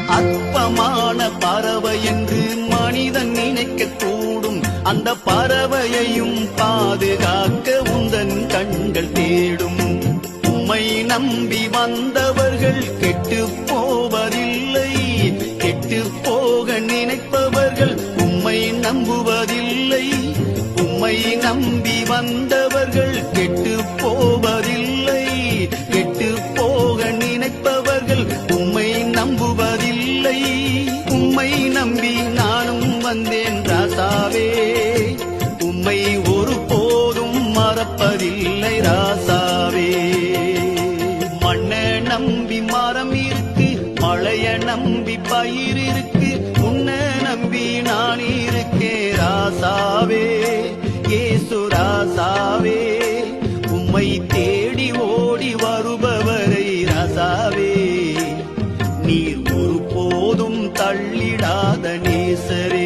அற்பமான பறவை என்று மனிதன் நினைக்க கூடும், அந்த பறவையையும் பாதுகாக்க உந்தன் கண்கள் தேடும். உம்மை நம்பி வந்தவர்கள் கெட்டு போவதில்லை, கெட்டு போக நினைப்பவர்கள் உம்மை நம்புவதில்லை. உம்மை நம்பி வந்தவர்கள் கெட்டு போவதில்லை, கெட்டு போக நினைப்பவர்கள் உம்மை நம்புவதில்லை. உம்மை நம்பி நானும் வந்தேன் ராசாவே, உம்மை ஒருபோதும் மறப்பதில்லை ராசாவே. மண்ணை நம்பி மரம் இருக்கு, மழைய நம்பி பயிர் இருக்கு, உன்னை நம்பி நான் இருக்கேன் ராசாவே, ஏசு ராசாவே. உம்மை தேடி ஓடி வருபவரை ராசாவே, நீர் ஒருபோதும் தள்ளிடாத நேசரே.